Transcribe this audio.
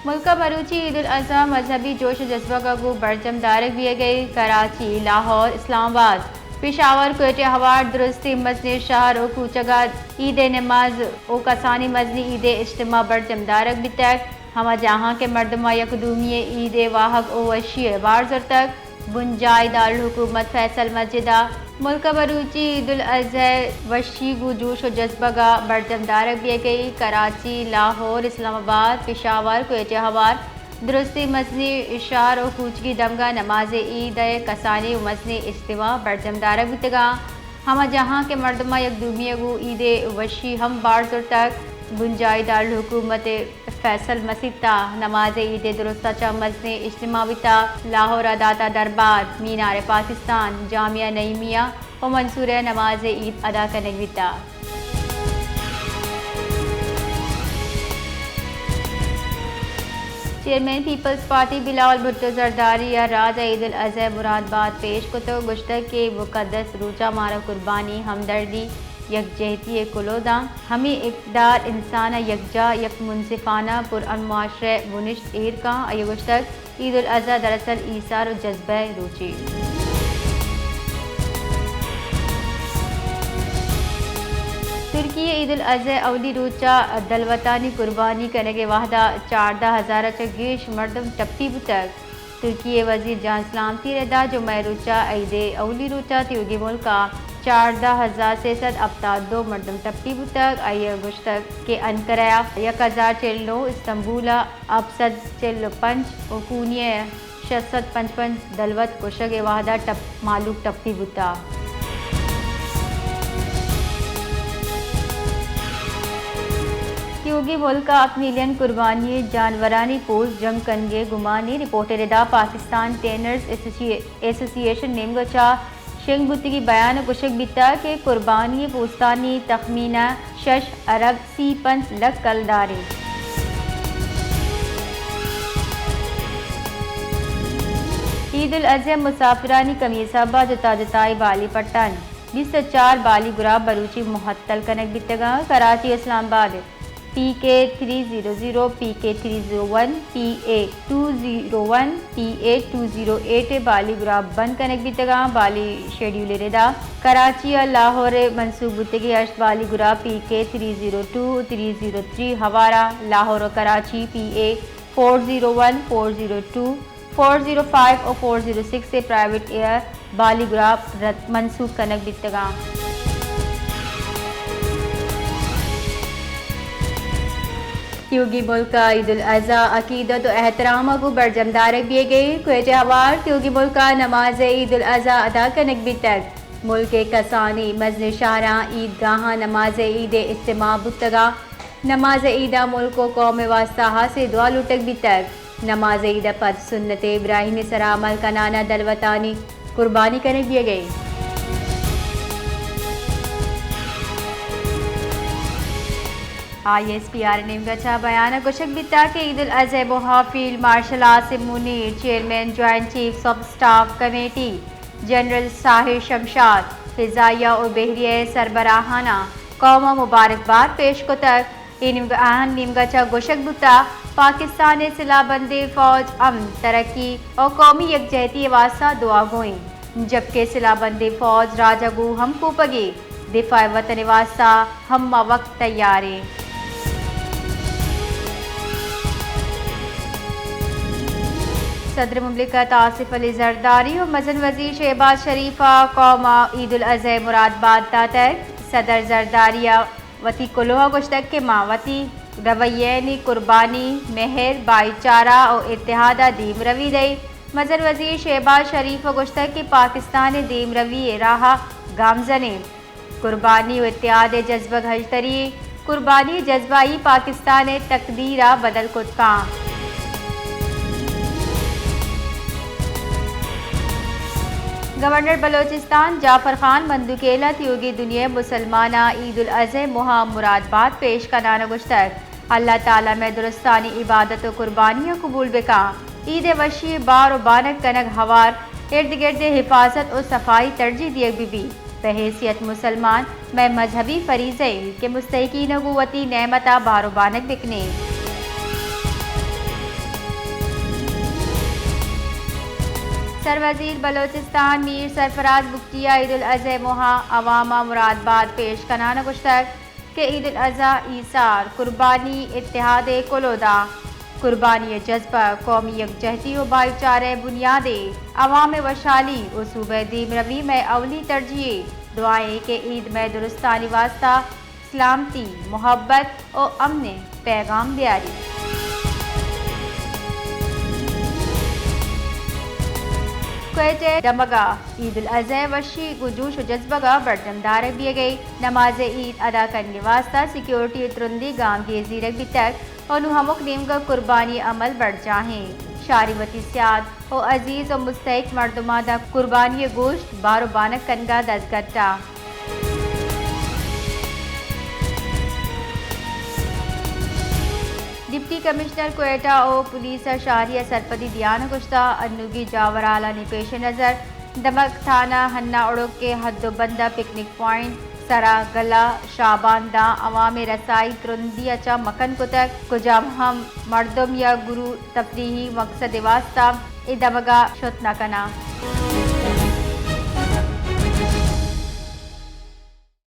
ملکہ بلوچی عید الاضحیٰ مذہبی جوش و جذبہ کا گو برجم دارک بھی گئی کراچی، لاہور، اسلام آباد، پشاور، کوئٹہ، ہوار، درستی، مزنی شہر او کوچگا عید نماز او کسانی مزنی عید اجتماع برجم دارک بھی تک ہمہ جہاں کے مردمہ یکدومی عید واحق او وشی بارزر تک بنجائے دارالحکومت فیصل مسجدہ ملکہ بلوچی عید الاضحیٰ وشی گو جوش و جذبہ کا برجم دارک بھی گئی کراچی، لاہور، اسلام آباد، پشاور، کوئٹہ، ہوار، درستی، مزنی شہر و کوچگی دمگاہ نماز عید کسانی و مزنی اجتماع برجم دارک بھی تگا ہمہ جہاں کے مردمہ یکدومی گو عید وشی ہم بارزر تک بنجائے دارالحکومت فیصل مسجدہ نماز عید درستہ چا مزنی اجتماع بیتا لاہور داتا دربار مینار پاکستان جامعہ نعیمیہ و منصورہ نماز عید ادا کرنے بیتا۔ چیئرمین پیپلز پارٹی بلاول بھٹو زرداری یا راز عید الاضحیٰ مرادباد پیش کتو گشتہ کے مقدس روچہ مارا قربانی ہمدردی یکجہتی کلوداں ہمیں اقدار انسانہ یکجا یک منصفانہ پرامن معاشرہ ونشت ایر کا ایگشتک عید الاضحیٰ دراصل ایثار و جذبہ روچی ترکی عید الاضحیٰ اولی روچہ دلوطانی قربانی کرنے کے واحدہ 14,000 چگیش مردم ٹپی بتک ترکی وزیر جان سلامتی ردا جو میں روچہ عید اولی روچہ تیوگی ملکہ 14,672 مردم ٹپی بتک آئیے گشتک کے انکریا 1,049 استنبولہ اب 145 اوکونیہ 655 دلوت کشگ واحدہ معلوم ٹپی بتا تیوگی ملکہ اپنی لین قربانی جانورانی پوز جنگ کنگے گمانی رپورٹ ردا پاکستان ٹرینرز ایسوسی ایشن نیمگچا شنگ بتگی بیان کشک بیتا کہ قربانی پوستانی تخمینہ 6 ارب 35 لکھ کل داری عید الاضحیٰ مسافرانی کمیسابہ جتا جتائی بالی پٹن 24 بالی گراب بلوچی محتل کنک بیتگا کراچی اسلام آباد PK300 PK301 PA201 PA208 بالی گراب بند کنک بیتگا بالی شیڈیول ردا کراچی لاہور منصوب بتگی 8 بالی گراب PK302 303 ہوارہ لاہور و کراچی PA401 402 405 اور 406 سے پرائیویٹ ایئر بالی گراب منسوخ کنک بیتگا تیوگی ملکہ عید الاضحیٰ عقیدت و احترام کو برجم دارک بھی گئی کوئٹہ ہوار تیوگی ملکہ نماز عید الاضحیٰ ادا کنک بھی تک ملک کسانی مزن شاہراں عید گاہاں نماز عید اجتماع بتگا نماز عیدہ ملک و قوم واسطہ سے دعا لٹک بھی تک نماز عید پد سنت ابراہیم سر عمل کنانا دلوطانی قربانی کنک بھی گئی ISPR نیمگچا بیان کشک بیتا کہ عید الاضحیٰ بہا field marshal Asif Munir chairman joint chiefs of staff committee general Sahir Shamshad فضائیہ اور بحریہ سربراہانہ قوم مبارکباد پیش کو تک اہم نیمگچا گشک بتا پاکستان صلاح بندی فوج امن ترقی اور قومی یکجہتی واسطہ دعا گوئیں جبکہ صلاح بندی فوج راجہ گو ہم کو پگی دفاع وطن واسطہ ہم وقت تیاریں صدر مملکت آصف علی زرداری اور مزن وزیر شہباز شریفہ قوم عید الاضحیٰ مرادباد تک صدر زرداریہ وتی کلوہ گشتک کے ماوتی رویینی قربانی مہر بھائی چارہ اور اتحادہ دیم روی دئی مزن وزیر شہباز شریف و گشتک کے پاکستان دیم روی راہ گامزنے قربانی و اتحاد جذبہ گھجتری قربانی جذبائی پاکستان تقدیرہ بدل کتکاں گورنر بلوچستان جعفر خان مندوکیلا تیوگی دنیا مسلمانہ عید الاضحیٰ مہم مرادباد پیش کنانا گشتک اللہ تعالیٰ میں درستانی عبادت و قربانیاں قبول بکا عید وشی بار و بانک کنک ہوار ارد گرد حفاظت و صفائی ترجیح دیگ بھی بحیثیت مسلمان میں مذہبی فریضے کے مستحقین قوتی نعمتہ بار و بانک بکنے سروزیر بلوچستان میر سرفراز بگٹیا عید الاضحی موہا عوامہ مرادباد پیش کنانا گشتگ کہ عید الاضحی ایسار قربانی اتحاد کلودا قربانی جذبہ قومی یکجہتی و بھائی چارے بنیادے عوام وشالی و صوبہ دیم روی میں اولی ترجیح دعائیں کہ عید میں درستانی واسطہ سلامتی محبت و امن پیغام دیاری کوئٹہ دمگا عید الاضحی وشی کو جوش و جذبہ کا برجم دارک بھی گئی نماز عید ادا کرنے واسطہ سیکیورٹی ترندی گام گیزی رکھ بھی تک اور ہمک نیم کا قربانی عمل بڑھ جاہیں شاری وتی سیاد و عزیز و مستحق مردمہ دا قربانی گوشت بارو بانک کنگا دزگٹا ڈپٹی کمشنر کوئٹہ او پولیس شہریہ سرپدی دیانہ گشتہ انوگی جاورالا نے پیش نظر دمک تھانہ ہنہ اڑوک کے حد و بندہ پکنک پوائنٹ سرا گلا شابان دا عوام رسائی ترندی اچا مکن کتک کجام ہم مردم یا گرو تفریحی مقصد واسطہ ای دمگا شت نہ کنا